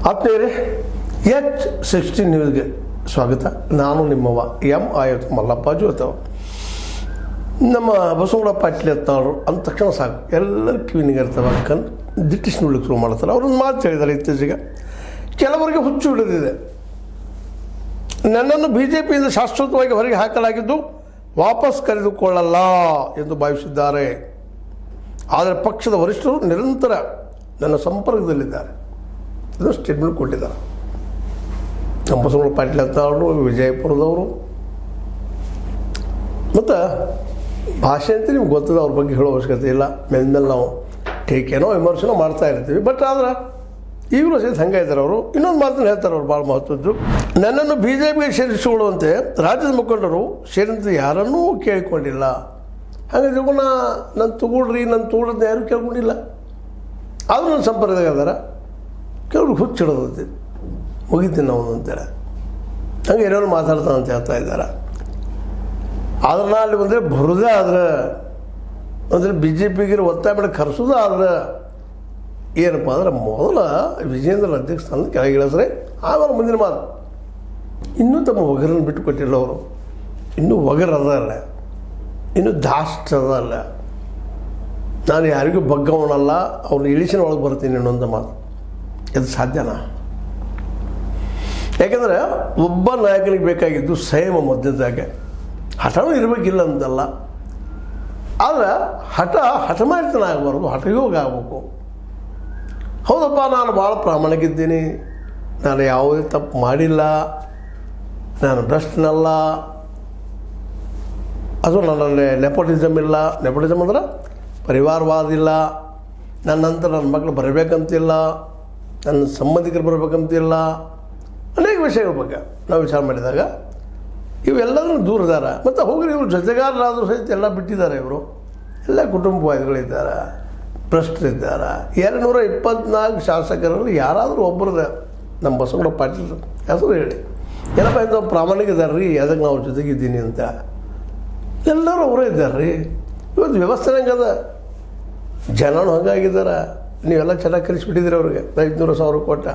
ಆತ್ಮೀಯರೇ, H16 ನ್ಯೂಸ್ಗೆ ಸ್ವಾಗತ. ನಾನು ನಿಮ್ಮವ ಎಂ ಆಯುಧ ಮಲ್ಲಪ್ಪ ಜೋತವ. ನಮ್ಮ ಬಸವಣ್ಣ ಪಾಟೀಲ್ ಎತ್ತಾಳರು ಅಂದ ತಕ್ಷಣ ಸಾಕು ಎಲ್ಲರೂ ಕಿವಿನಿಗೆ ಇರ್ತವೆ. ದಿಟ್ಟಿಸಿ ನೋಡ್ಲಿಕ್ಕೆ ಶುರು ಮಾಡ್ತಾರೆ. ಅವ್ರೊಂದು ಮಾತು ಹೇಳಿದ್ದಾರೆ ಇತ್ತೀಚೆಗೆ. ಕೆಲವರಿಗೆ ಹುಚ್ಚು ಹಿಡಿದಿದೆ. ನನ್ನನ್ನು BJPಯಿಂದ ಶಾಶ್ವತವಾಗಿ ಹೊರಗೆ ಹಾಕಲಾಗಿದ್ದು ವಾಪಸ್ ಕರೆದುಕೊಳ್ಳಲ್ಲ ಎಂದು ಭಾವಿಸಿದ್ದಾರೆ. ಆದರೆ ಪಕ್ಷದ ವರಿಷ್ಠರು ನಿರಂತರ ನನ್ನ ಸಂಪರ್ಕದಲ್ಲಿದ್ದಾರೆ. ಇದು ಸ್ಟೇಟ್ಮೆಂಟ್ ಕೊಟ್ಟಿದ್ದಾರೆ. ನಮ್ಮ ಬಸವಣ್ಣ ಪಾಟೀಲ್ ಅಂತ ಅವರು ವಿಜಯಪುರದವರು. ಮತ್ತು ಭಾಷೆ ಅಂತ ನಿಮ್ಗೆ ಗೊತ್ತದ, ಅವ್ರ ಬಗ್ಗೆ ಹೇಳೋ ಅವಶ್ಯಕತೆ ಇಲ್ಲ. ಮೇಲೆ ನಾವು ಟೀಕೆನೋ ವಿಮರ್ಶೆನೋ ಮಾಡ್ತಾ ಇರ್ತೀವಿ. ಬಟ್ ಆದ್ರೆ ಈಗಲೂ ಸಹಿತ ಹಂಗೆ ಇದ್ದಾರೆ ಅವರು. ಇನ್ನೊಂದು ಮಾತನ್ನು ಹೇಳ್ತಾರೆ ಅವರು, ಭಾಳ ಮಹತ್ವದ್ದು. ನನ್ನನ್ನು BJPಗೆ ಸೇರಿಸಿಕೊಳ್ಳುವಂತೆ ರಾಜ್ಯದ ಮುಖಂಡರು ಸೇರಿದಂತೆ ಯಾರನ್ನೂ ಕೇಳಿಕೊಂಡಿಲ್ಲ. ಹಾಗಾಗಿ ನನ್ನ ತಗೊಳ್ರಿ, ನನ್ನ ತಗೊಳ್ಳೋದನ್ನ ಯಾರೂ ಕೇಳ್ಕೊಂಡಿಲ್ಲ. ಆದರೂ ನನ್ನ ಸಂಪರ್ಕದಾಗ ಅದಾರ. ಕೆಲವ್ರಿಗೆ ಹುಚ್ಚಿಡೋದಂತೆ, ಮುಗಿತೀನಿ ನಾವು ಅಂತೇಳಿ ಹಂಗೆ ಏನೇನು ಮಾತಾಡ್ತಾನೆ ಅಂತ ಹೇಳ್ತಾ ಇದ್ದಾರೆ. ಆದ್ರೆ ನಾ ಅಲ್ಲಿ ಬಂದರೆ ಬರೋದೇ ಆದ್ರೆ ಅಂದರೆ BJPಗೆ ಒತ್ತಾಯ ಮಾಡಿ ಕರೆಸೋದು ಆದ್ರೆ ಏನಪ್ಪ ಅಂದ್ರೆ ಮೊದಲ ವಿಜೇಂದ್ರ ಅಧ್ಯಕ್ಷ ಸ್ಥಾನದ ಕೆಳಗಿಳಿಸ್ರೆ ಆಮೇಲೆ ಮುಂದಿನ ಮಾತು. ಇನ್ನೂ ತಮ್ಮ ಒಗರನ್ನು ಬಿಟ್ಟು ಕೊಟ್ಟಿಲ್ಲ ಅವರು. ಇನ್ನೂ ಒಗರು ಅದಲ್ಲ, ಇನ್ನೂ ದಾಸ್ಟ್ ಅದಲ್ಲ. ನಾನು ಯಾರಿಗೂ ಬಗ್ಗವನಲ್ಲ, ಅವ್ರನ್ನ ಇಳಿಸಿನ ಒಳಗೆ ಬರ್ತೀನಿ ಅನ್ನೋಂಥ ಮಾತು. ಇದು ಸಾಧ್ಯನಾ? ಯಾಕೆಂದರೆ ಒಬ್ಬ ನಾಯಕನಿಗೆ ಬೇಕಾಗಿದ್ದು ಸಂಯಮ ಮಧ್ಯದಾಗೆ. ಹಠನೂ ಇರಬೇಕಿಲ್ಲ ಅಂತಲ್ಲ, ಆದರೆ ಹಠಮಾರಿತನ ಆಗಬಾರ್ದು, ಹಠಯೋಗ ಆಗಬೇಕು. ಹೌದಪ್ಪ, ನಾನು ಭಾಳ ಪ್ರಾಮಾಣಿಕಿದ್ದೀನಿ, ನಾನು ಯಾವುದೇ ತಪ್ಪು ಮಾಡಿಲ್ಲ, ನಾನು ಭ್ರಷ್ಟನಲ್ಲ, ಅದು ನನ್ನಲ್ಲಿ ನೆಪೋಟಿಸಮ್ ಇಲ್ಲ. ನೆಪೋಟಿಸಮ್ ಅಂದ್ರೆ ಪರಿವಾರವಾದ ಇಲ್ಲ. ನನ್ನಂತರ ನನ್ನ ಮಕ್ಕಳು ಬರಬೇಕಂತಿಲ್ಲ, ನನ್ನ ಸಂಬಂಧಿಕರು ಬರಬೇಕಂತಿಲ್ಲ. ಅನೇಕ ವಿಷಯಗಳ ಬಗ್ಗೆ ನಾವು ವಿಚಾರ ಮಾಡಿದಾಗ ಇವೆಲ್ಲದನ್ನು ದೂರ ಇದ್ದಾರೆ. ಮತ್ತು ಹೋಗಿ ಇವರು ಜೊತೆಗಾರರಾದರೂ ಸಹಿತ ಎಲ್ಲ ಬಿಟ್ಟಿದ್ದಾರೆ. ಇವರು ಎಲ್ಲ ಕುಟುಂಬವಾದಿಗಳಿದ್ದಾರೆ, ಭ್ರಷ್ಟರಿದ್ದಾರೆ. 224 ಶಾಸಕರಲ್ಲಿ ಯಾರಾದರೂ ಒಬ್ಬರದ ನಮ್ಮ ಬಸವಣ್ಣ ಪಾಟೀಲ್ ಹೆಸರು ಹೇಳಿ, ಏನಪ್ಪ ಇಂಥ ಪ್ರಾಮಾಣಿಕ ಇದ್ದಾರೆ ರೀ, ಅದಕ್ಕೆ ನಾವು ಜೊತೆಗಿದ್ದೀನಿ ಅಂತ. ಎಲ್ಲರೂ ಅವರೇ ಇದ್ದಾರೆ ರೀ. ಇವತ್ತು ವ್ಯವಸ್ಥೆ ಹೆಂಗದ, ಜನನೂ ಹಂಗಾಗಿದ್ದಾರೆ. ನೀವೆಲ್ಲ ಚೆನ್ನಾಗಿ ಕಲಿಸ್ಬಿಟ್ಟಿದ್ದೀರಿ ಅವ್ರಿಗೆ. 500,000 ಕೊಟ್ಟ